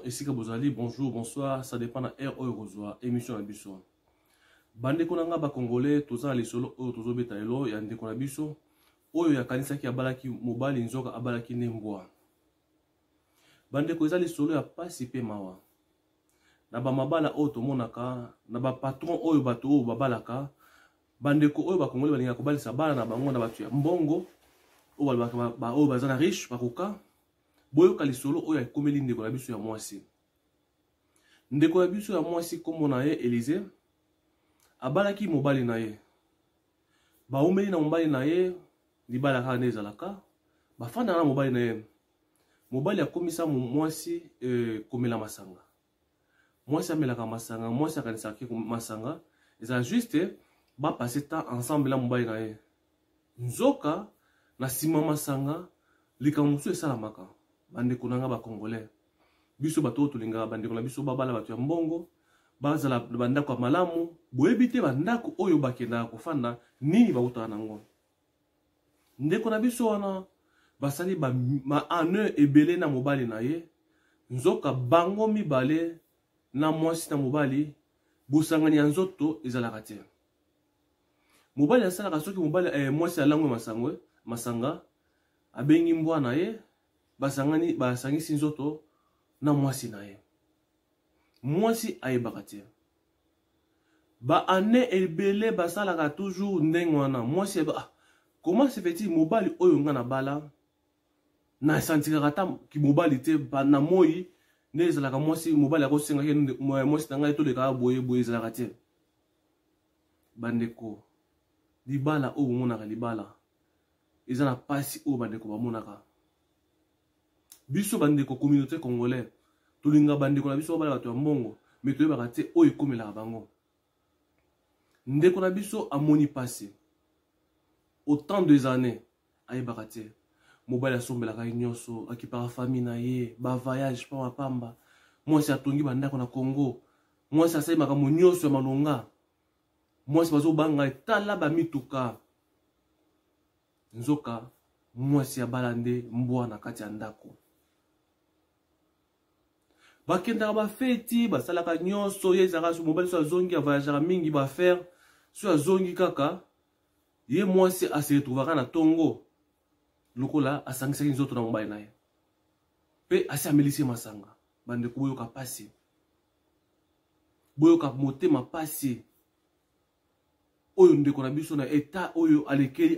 esika bozali, bonjour, bonsoir, ça dépend de l'heure oyo kozwa émission na biso. Bande konanga ba congolais toza les solo oyo tozo beta elo ya ndeko na biso oyo ya kanisa ki abalaki mobali nzoka abalaki nembwa. Bande ko ezali solo ya pasi pe mawa. Na ba mabala oyo tomonaka, na ba patron oyo bato oyo babalaka, bande ko oyo ba congolais balinga ko balisa bana na bango na batu ya mbongo oyo balaka ba oyo bazana riche bakoka. Boyo kalisolo oyo ekomeli ndeko na biso ya mwasi. Ndeko ya biso ya mwasi kombo na ye Elize abalaki mobali na ye. Baumeli na mobali na ye libala kaka nezalaka. Bafanda na mobali na ye. Mobali akomisa mwasi komela masanga. Mwasi amelaka masanga, mwasi akanisaki masanga. Eza juste ba passer temps ensemble na mobali na ye. Nzoka na sima masanga likambo esalamaka. Bandeko nanga ba congolais biso bato tolinga bandeko na biso babala bato ya mbongo bazala bandako ya malamu boyebi te bandako oyo bakenda kofanda nini bauta nango. Ndeko na biso wana basali ba ane ebele na mobali na ye nzoka bango mibale na mwasi na mobali busangani ya nzoto ezalaka te. Mobali asalaka soki mobali mwasi alangwe masanga abengi mbwa na ye basangisi nzoto na mwasi na ye. Mwasi ayebaka te. Ba ane ebele basalaka toujours ndenge wana. Mwasi ayeba comment se fait-il mobali oyo nga na bala na santikaka ta ki mobali te na moi ne ezalaka mwasi mobali akosenga ke mwasi na ngai toleka boye ezalaka te. Bandeko libala oyo monaka libala eza na pasi oyo bandeko bamonaka. Biso bandeko communauté congolais tolinga bandeko na biso babala bato ya mbongo mais toyebaka te oyo ekomelaka bango. Ndeko na biso amoni pasi autant des années ayebaka te mobali asombelaka ye nyonso akipaka famille na ye ba voyage pa mapamba mwasi atongi bandako na Congo mwasi asali makambo nyonso ya malonga mwasi bazobanga etala bamituka nzoka mwasi abala nde mbwa na kati ya ndako. Bakendaka ba feti basalaka nyonso ye ezaka so mobali so azongi avoyagera mingi ba faire so azongi kaka ye mwasi ase retrouvaka na tongo lokola asangisaki nzoto na mobali na ye pe ase amelisi masanga. Bandeko boyoka pasi boyoka motema pasi oyo ndeko na biso na eta oyo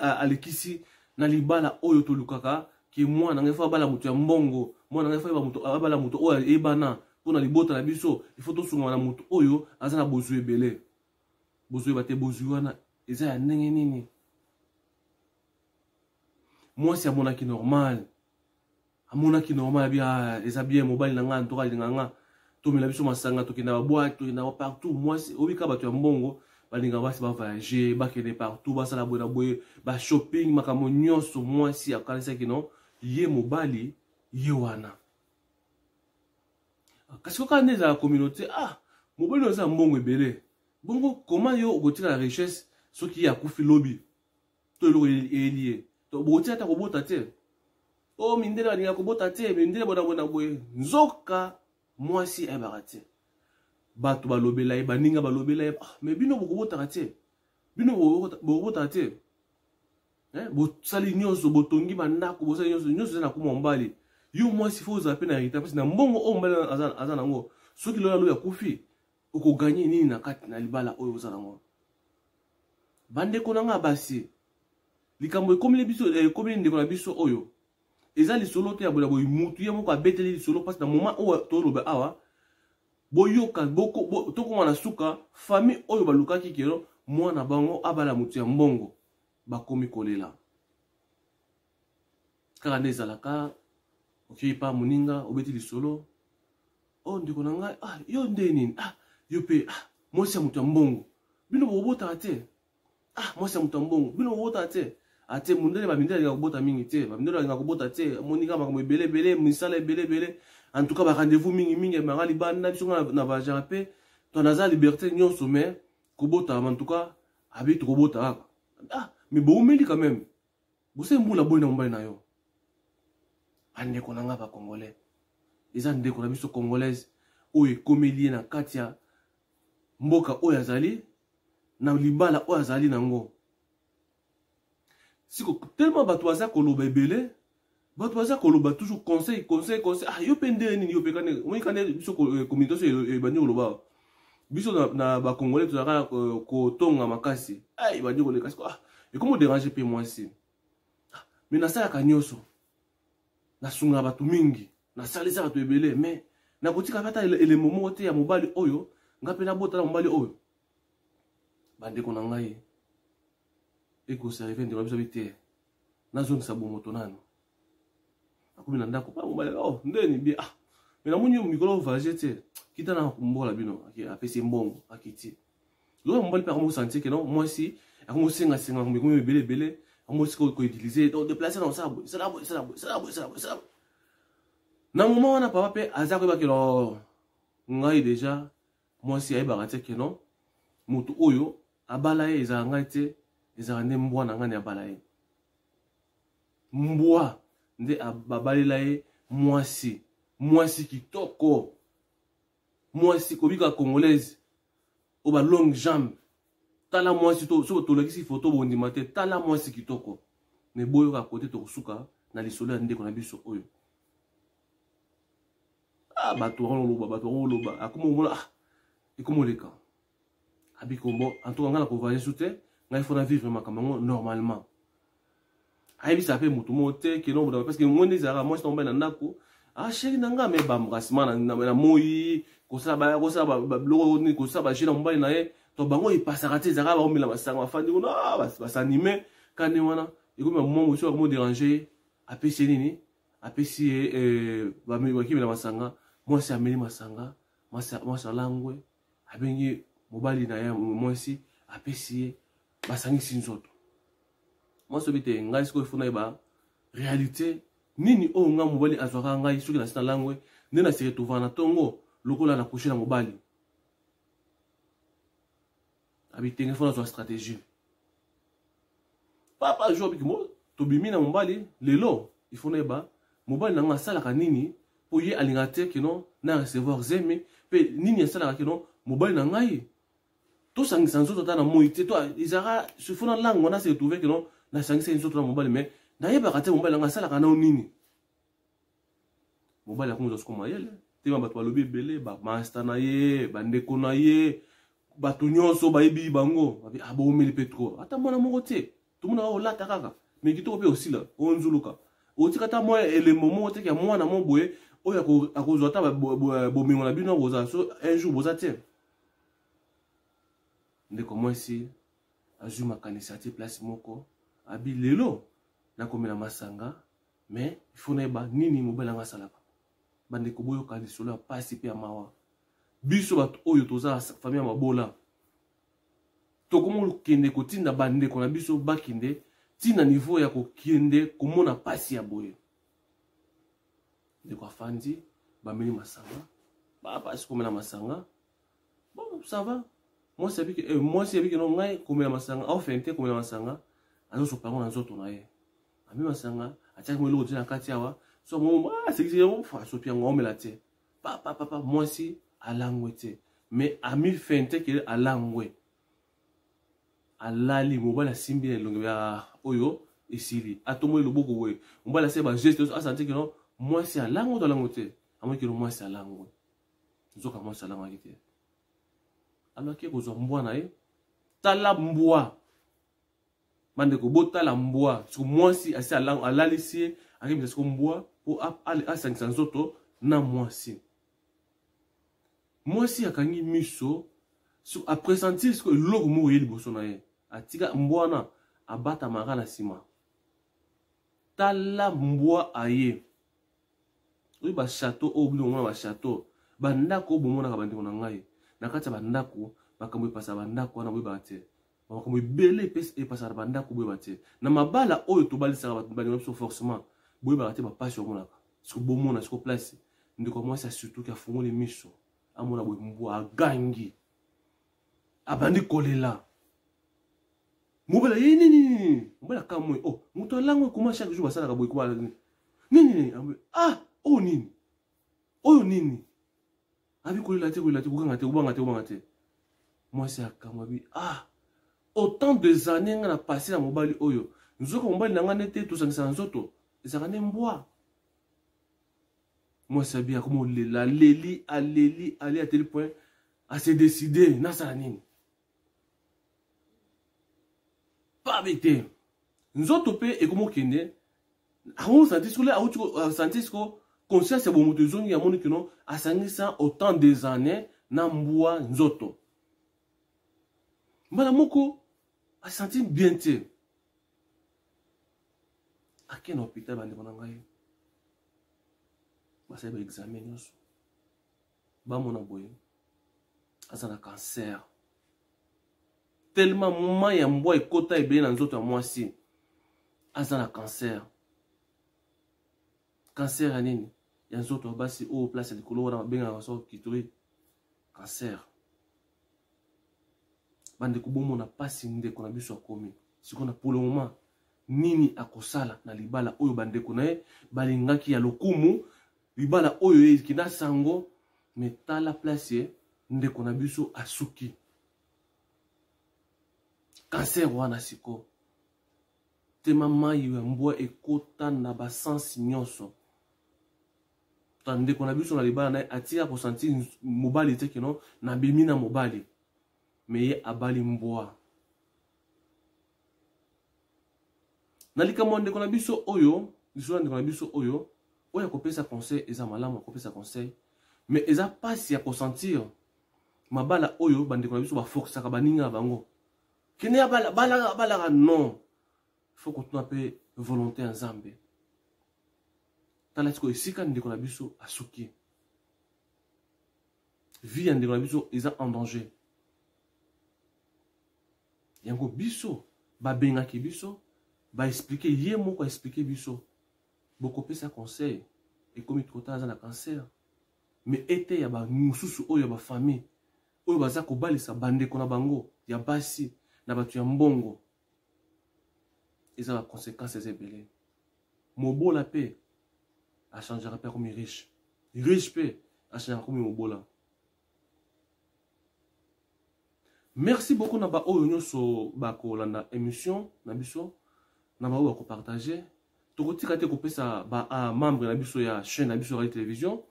alekisi na libala oyo tolukaka ki mwana ngefa bala mutu ya mbongo mwana ngefa mutu abala mutu oyo ebana pona libota na biso ifo tosunga na mutu oyo azana bozu ebele bozu bate bozu wana eza ya ndenge nini. Mwasi amonaki normal bia eza bien mobali na nga ntoka linganga tomela biso masanga tokenda ba boîte tokenda partout. Mwasi obika bato ya mbongo balinga basi ba voyager bakende partout basala boye na boye ba shopping makambo nyonso mwasi akanisa kino ye mobali ye wana. Kasi ko neza la communauté mobali oza mbongo ebele bongo comment yo okotika la richesse soki ya kufi lobi to lo elie to botia ta kobota te mindele balinga kobota te mindele bona boye nzoka mwasi ebaka te bato balobela ye baninga balobela ye mais bino bokobota te bino bokobota te bosali nyonso botongi bandako bosali nyonso na kuma mbali yo mwasi fo oza pe na rita parce na mbongo oyo mbali aza nango soki lola lo ya kufi okoganye nini na kati na libala oyo oza nango. Bandeko nanga basi likambo ekomeli biso ekomeli ndeko na biso oyo eza lisolo te ya boye mutu ye moko abeteli lisolo parce na moment oyo toloba awa boyoka boko tokonga na suka famille oyo balukaki kero mwana bango abala mutu ya mbongo bakomi kolela kaka nde ezalaka okei pa moninga obeti lisolo ndeko na ngai yo nde nini yo pe mwasi ya mutu ya mbongo bino bokobotaka te mwasi ya mutu ya mbongo bino bokobotaka te ate mundele bamindele alinga kobota mingi te bamindele alinga kobota te moninga makambo ebele misala ebele en tout cas ba rendez-vous mingi manga libanda biso na vajara pe to naza liberté nyonso mais kobota en tout cas habite kobota mais boumeli quand même bose mbula boy na mobali na yo bandeko nanga ba congolais eza ndeko na biso congolaise oyo ekomelie na kati ya mboka oyo azali na libala oyo azali nango. Siko tellement bato baza koloba ebele, bato baza koloba toujours conseil. Ah yo pende nini yo pekane, moi kane biso communication ebandi koloba. Biso na ba congolais tozaka ko tonga makasi. Ai bandi koleka siko ah et comment déranger pe moi ici. Mais na sala kanyoso. Na sunga bato mingi, na salisa bato ebele mais na kotika pata ele momo te ya mobali oyo, ngape na bota na mobali oyo. Bande ko na ngai. Eko serve ndeko biso bite. Na zone sa bomoto nano. Akumi na ndako pa mobali oh ndeni bi ah. Mais na munyo mikolo vagete kita na kumbola bino apesi mbongo akiti. Lo mobali pa ko sentir que non moi si akomo senga ngombe bele akomo siko ko utiliser donc déplacer dans ça ça. Na moment wana papa pe azako ba kilo ngai déjà moi si ay ba que non mutu oyo abala ye za ngai te eza ne mbwa na ngani abala ye. Mbwa nde ababalela ye mwasi kitoko. Mwasi kobika congolaise oba longue jambe. Tala mwasi to so to lakisi photo bondi mate tala mwasi kitoko. Me boyo ka côté to suka na lisolo ndeko na biso oyo. Ah bato loba akomo mona ah ikomo leka. Abikombo en tout cas ngala ko voyager soute ngai faut vivre makambo normalement. Aibi ça fait mutu mote que non parce que monde ezara moi tomber na ndako ah chéri nanga me bambrasement na moyi ko sa ba bloko ni ko sa ba jina mbali na ye to bango ipasaka te ezaka ba omela masanga afandi ko na ba s'animer kane wana iko me moment monsieur ko déranger apesi nini apesi ba mi wa kimela masanga moi c'est ameli masanga moi ça langwe abengi mobali na ya moi si apesi basangi sinzoto. Moi ce bité ngai siko ifuna ba réalité nini o nga mobali azwaka ngai soki na sina langwe ndena se retrouver na tongo lokola na coucher na mobali. Habiter il faut la stratégie. Papa jour biki mo to bimi na mobali lelo il faut na ba mobali na nga sala ka nini pour y alingater que non na recevoir zeme pe nini sala ka non mobali na ngai to sangi sanzo to na moite to izara se fona langue on a se retrouver que non na sangi sanzo to na mobali mais na yeba ka te mobali na sala ka na nini mobali akomo zo koma yele tema bato balobi belé ba master na ye ba ndeko na ye bato nyonso ba yebi bango abi abomeli petro ata mwana moko te tout mona o lata kaka mais kitoko pe aussi là onzuluka otika ta moi ele momo te ya mwana mo boye oya ko akozwa ta bomingo na bino boza so un jour boza te ndeko moi si azuma kanisati place moko abi lelo na komela masanga mais il faut neba nini mobala nga salaka bande ko boyo ka lisolo pasi pe mawa biso bato oyo toza famille mabola to komo kende ko tinda bande ko na biso bakinde tina niveau ya ko kende komona pasi ya boye ndeko afandi bameli masanga ba pasi komela masanga bon ça va moi c'est que non ngai komela masanga au fente komela masanga azo so pango na nzoto na ye ami masanga ataki mo loko tina kati awa so mo c'est que mo fa so pia ngomela te papa moi si alangwe te mais ami fente que alangwe alali mobala simbi elongo ya oyo esili atomo loboko we mobala se ba geste a senti que non moi si alango to lango te amo que moi si alangwe nzoka moi si alangwe te alors que kozo mbwa na ye tala mbwa mande ko botala mbwa so moi si asi alango alali si akimisa ko mbwa po ali asangisa nzoto na moi si akangi miso so après sentir ce que l'eau mo yeli boso na ye atika mbwana abata maka na sima tala mbwa aye oyi ba château o bino mona ba château ba ndako bomona ka bandeko na ngai na kati ba ndako makambo epasa ba ndako wana boyi ba te makambo ebele epasa ba ndako boyi ba te na mabala oyo to balisaka ba bandeko so forcément boyi ba te ba passe omona ka siko bomona siko place ndeko moi ça surtout ka fungoli miso amona boyi mbwa agangi abandi kolela mobala ye nini mobala kamwe oh muto lango kuma chaque jour basala ka boy ko nini ah oh nini oyo nini abi kolela te kokanga te kobanga te mwasi akamwa bi autant de années nga na passé na mobali oyo nzoka mobali na nga nete tosangisa nzoto ezaka ne mbwa mwasi abi akomolela aleli à tel point à se décider nasala nini pabe te nzoto pe ekomokende asantisiko conscience ya bomoto ezongi ya moni kino asangisa autant des années na mbwa nzoto mbala moko asanti bien te ake na hôpital bandeko na ngai basali ba examen nyonso bamona boye aza na cancer tellement mai ya mbwa ekota ebele na nzoto ya mwasi aza na cancer ya nini ya nzoto ya basi oyo place ya likolo wana babengaka so kitoi cancer bandeko bomona pasi ndeko na biso akomi sikoyo na pour le moment nini akosala na libala oyo bandeko na ye balingaki ya lokumu libala oyo ekina sango metala place ye ndeko na biso asuki cancer wana siko tema mai ya mbwa ekota na basansi nyonso ndeko na biso na libala na ye atia kosanti mobali te kino na bimi na mobali me ye abali mbwa na likambo ndeko na biso oyo lisolo ndeko na biso oyo akopesa conseil eza malamu akopesa conseil mais eza pasi ya kosentir mabala oyo bandeko na biso baforsaka baninga na bango kene ya balaka non faut kotuna mpe volonté ya nzambe tala siko esika ndeko na biso asuki vie ya ndeko na biso eza en danger yango biso babengaki biso baexplike ye moko aexplike biso bokopesa conseil ekomi kota aza na cancer mais ete ya bamosusu oyo ya bafamille oyo baza kobalisa bandeko na bango ya basi na bato ya mbongo eza baconséquence eza ebele mobola mpe achangeaka mpe akomi riche mpe achangeaka akomi mobola. Merci beaucoup na ba oyo nyonso bakolanda émission na biso na ba oyo bakopartage tokotika te kopesa ba membre na biso ya chaîne na biso radio télévision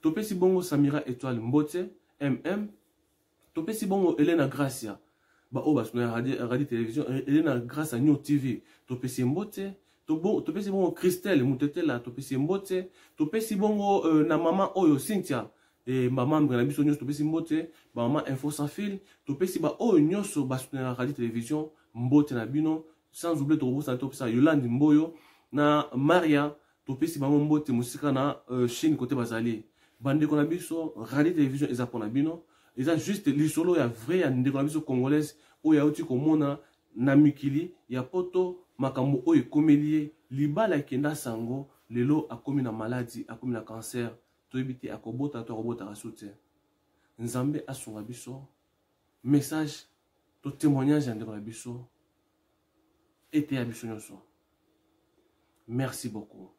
topesi bongo Samira Étoile Mbote MM topesi bongo Elena Gracia ba oyo basuna radio télévision Elena Gracia New TV topesi Mbote topesi bongo Christelle Mutetela topesi Mbote topesi bongo na mama oyo Cynthia et maman na biso nyonso topesi Mbote ba mama info sans fil topesi ba oyo nyonso basuna radio télévision Mbote na bino sans oublier tokobosa topesa Yolande Mboyo na Maria topesi bango Mbote musika na Chine côté bazali bandeko na biso radio télévision eza pona bino eza juste lisolo ya vrai ya ndeko na biso congolaise oyo auti komona na mikili ya poto makambo oyo komelie libala kenda sango lelo akomi na maladie akomi na cancer toyebite akobota to akobota kasute nzambe asunga biso message to témoignage ya ndeko na biso ete ya biso nyonso. Merci beaucoup.